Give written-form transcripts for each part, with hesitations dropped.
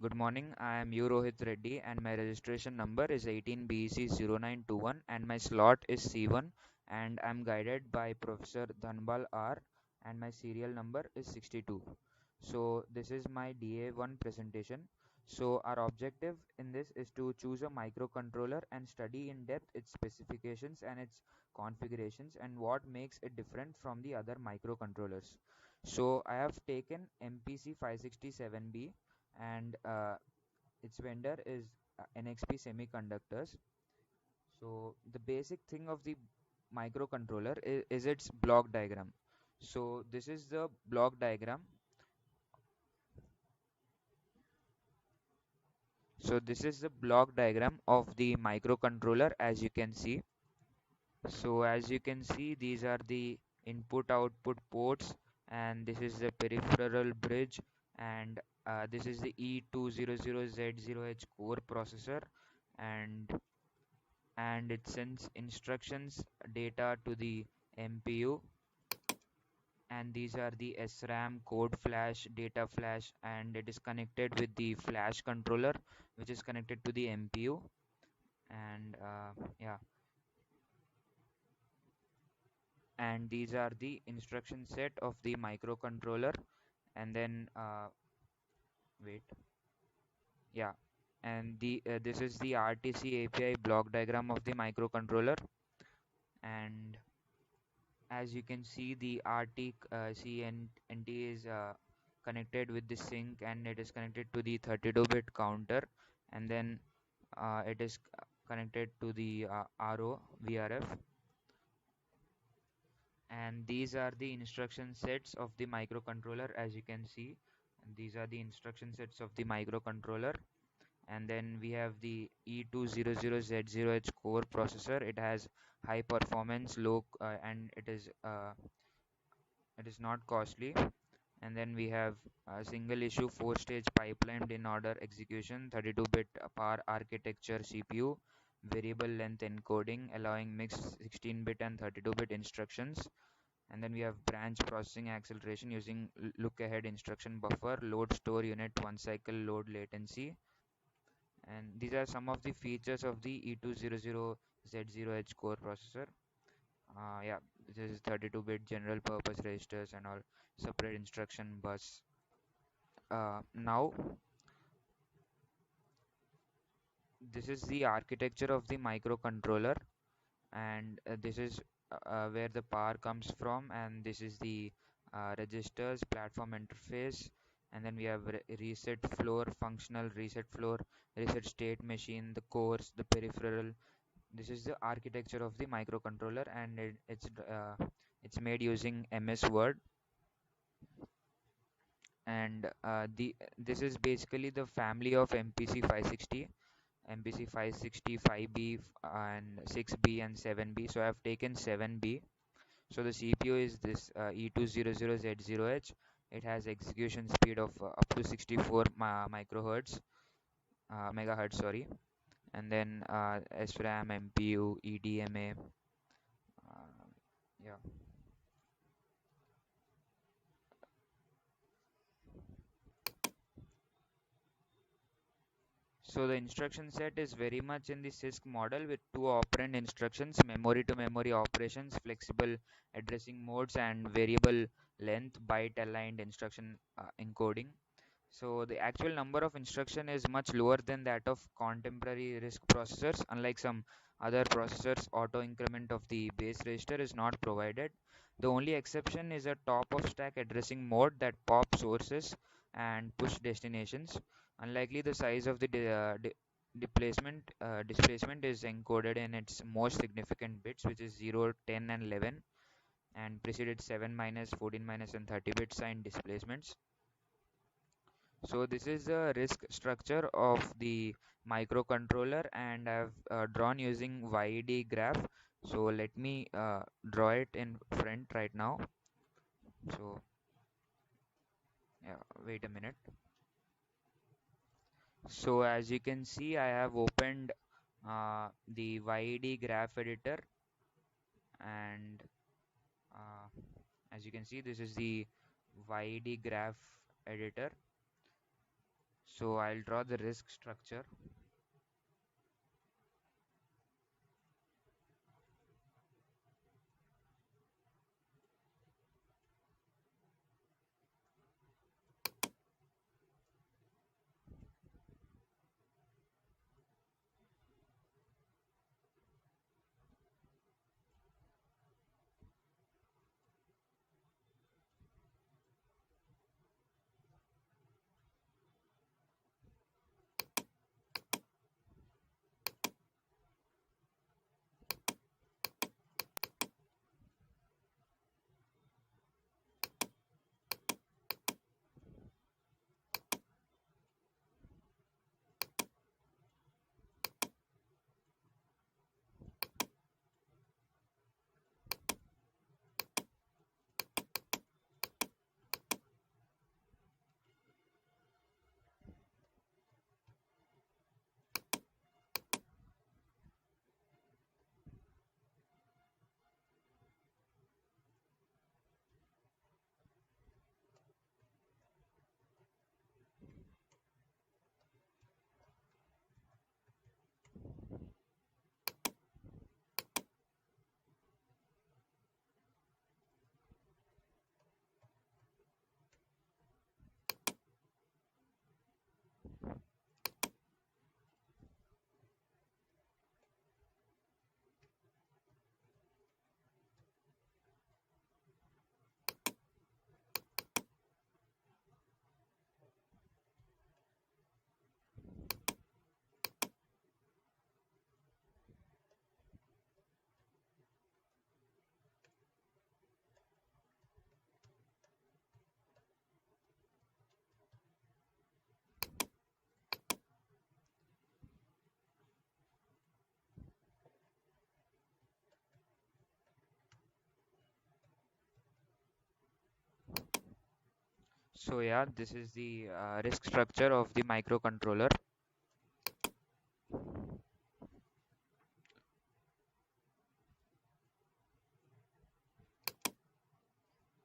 Good morning. I am U Rohit Reddy and my registration number is 18BEC0921 and my slot is C1 and I'm guided by Professor Dhanbal R and my serial number is 62. So this is my DA1 presentation. So our objective in this is to choose a microcontroller and study in depth its specifications and its configurations and what makes it different from the other microcontrollers. So I have taken MPC 567B and its vendor is NXP Semiconductors. So the basic thing of the microcontroller is its block diagram. So this is the block diagram. So this is the block diagram of the microcontroller as you can see. So as you can see, these are the input output ports and this is the peripheral bridge and this is the E200Z0H core processor and it sends instructions data to the MPU and these are the SRAM code flash data flash and it is connected with the flash controller which is connected to the MPU and yeah, and these are the instruction set of the microcontroller and then wait, yeah, and the this is the RTC API block diagram of the microcontroller and as you can see the RTC is connected with the sync and it is connected to the 32-bit counter and then it is connected to the RO VRF and these are the instruction sets of the microcontroller as you can see and these are the instruction sets of the microcontroller and then we have the E200Z0H core processor. It has high performance low and it is not costly and then we have a single issue 4-stage pipelined in order execution 32-bit power architecture CPU variable length encoding allowing mixed 16-bit and 32-bit instructions and then we have branch processing acceleration using look ahead instruction buffer load store unit one cycle load latency and these are some of the features of the E200Z0H core processor. Yeah, this is 32-bit general purpose registers and all separate instruction bus. Now this is the architecture of the microcontroller and this is where the power comes from and this is the registers platform interface and then we have reset floor functional reset floor reset state machine the cores the peripheral. This is the architecture of the microcontroller and it's made using MS Word and the this is basically the family of MPC 560 MPC 565B and 6B and 7B. So I have taken 7B. So the CPU is this E200Z0H. It has execution speed of up to 64 microhertz, megahertz, sorry. And then SRAM, MPU, EDMA. Uh, yeah. So the instruction set is very much in the CISC model with two operand instructions, memory to memory operations, flexible addressing modes and variable length byte aligned instruction encoding. So the actual number of instruction is much lower than that of contemporary RISC processors. Unlike some other processors, auto increment of the base register is not provided. The only exception is a top of stack addressing mode that pop sources and push destinations. Unlikely the size of the displacement is encoded in its most significant bits, which is 0, 10, and 11, and preceded 7 minus, 14 minus, and 30 bit sign displacements. So this is the RISC structure of the microcontroller and I've drawn using YED graph. So let me draw it in front right now. So yeah, wait a minute. So as you can see, I have opened the YED graph editor and uh, as you can see, this is the YED graph editor. So I'll draw the RISC structure. So yeah, this is the RISC structure of the microcontroller.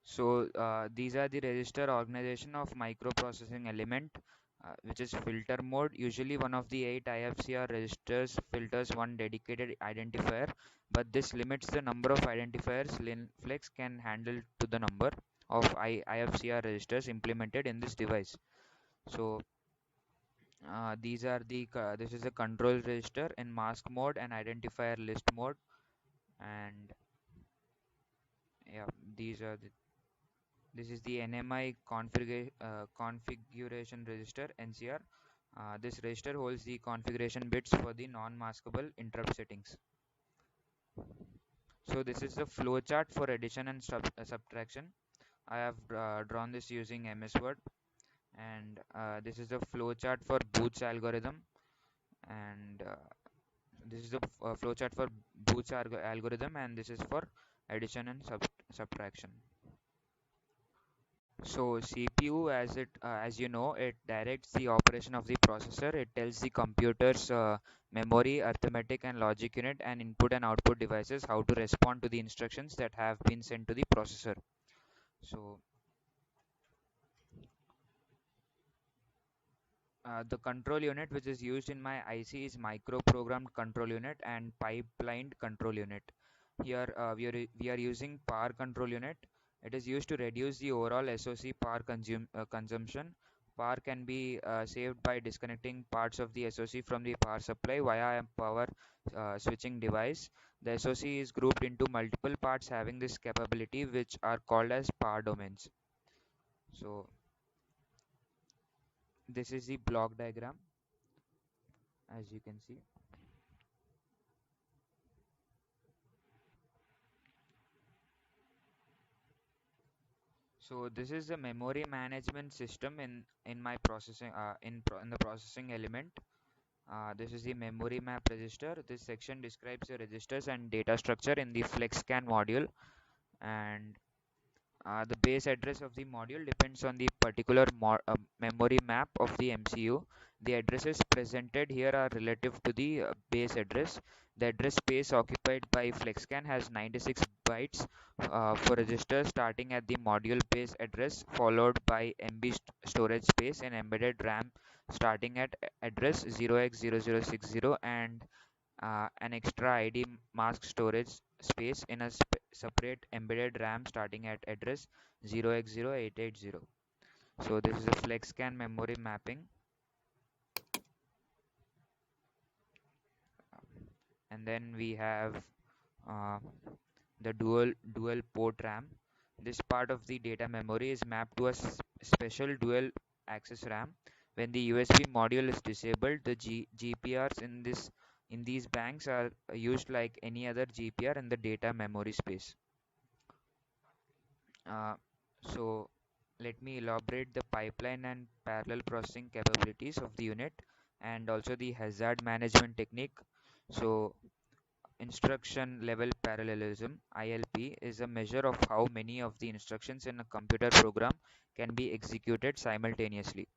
So these are the register organization of microprocessing element, which is filter mode. Usually one of the 8 IFCR registers filters one dedicated identifier, but this limits the number of identifiers Linflex can handle to the number of IFCR registers implemented in this device. So this is a control register in mask mode and identifier list mode, and yeah, these are the this is the NMI configuration register NCR. This register holds the configuration bits for the non-maskable interrupt settings. So this is the flowchart for addition and subtraction. I have drawn this using MS Word, and this is the flowchart for Booth's algorithm, and this is the flowchart for Booth's algorithm, and this is for addition and subtraction. So CPU, as you know, it directs the operation of the processor. It tells the computer's memory, arithmetic, and logic unit, and input and output devices how to respond to the instructions that have been sent to the processor. So the control unit which is used in my IC is microprogrammed control unit and pipelined control unit. Here we are using power control unit. It is used to reduce the overall SOC power consumption. Power can be saved by disconnecting parts of the SOC from the power supply via a power switching device. The SOC is grouped into multiple parts having this capability, which are called as power domains. So this is the block diagram, as you can see. So this is the memory management system in my processing in the processing element. This is the memory map register. This section describes the registers and data structure in the FlexScan module, and the base address of the module depends on the particular memory map of the MCU. The addresses presented here are relative to the base address. The address space occupied by FlexCAN has 96 bytes for registers starting at the module base address, followed by MB storage space and embedded RAM starting at address 0x0060, and an extra ID mask storage space in a separate embedded RAM starting at address 0x0880. So this is a FlexCAN memory mapping. And then we have uh, the dual port RAM. This part of the data memory is mapped to a special dual access RAM. When the USB module is disabled, the GPRs in these banks are used like any other GPR in the data memory space. Uh, so let me elaborate the pipeline and parallel processing capabilities of the unit and also the hazard management technique. So instruction level parallelism (ILP) is a measure of how many of the instructions in a computer program can be executed simultaneously.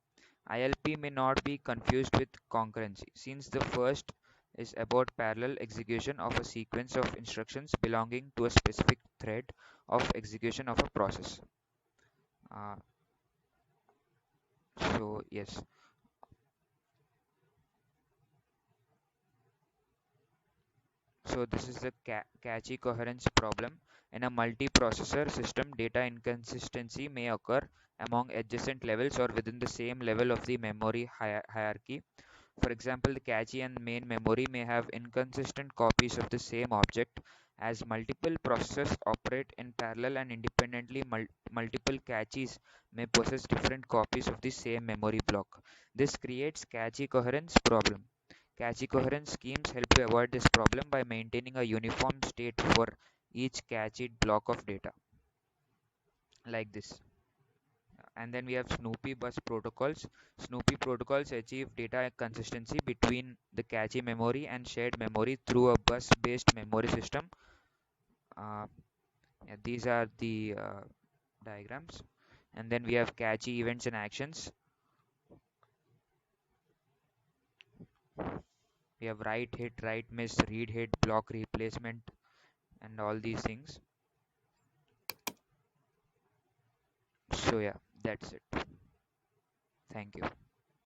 ILP may not be confused with concurrency, since the first is about parallel execution of a sequence of instructions belonging to a specific thread of execution of a process. Uh, so yes, so this is the cache coherence problem. In a multiprocessor system, data inconsistency may occur among adjacent levels or within the same level of the memory hierarchy. For example, the cache and main memory may have inconsistent copies of the same object. As multiple processors operate in parallel and independently, multiple caches may possess different copies of the same memory block. This creates cache coherence problem. Cache coherence schemes help to avoid this problem by maintaining a uniform state for each cached block of data, like this. And then we have Snoopy bus protocols. Snoopy protocols achieve data consistency between the cache memory and shared memory through a bus-based memory system. Uh, yeah, these are the diagrams. And then we have cache events and actions. We have write hit, write miss, read hit, block replacement, and all these things. So yeah, that's it. Thank you.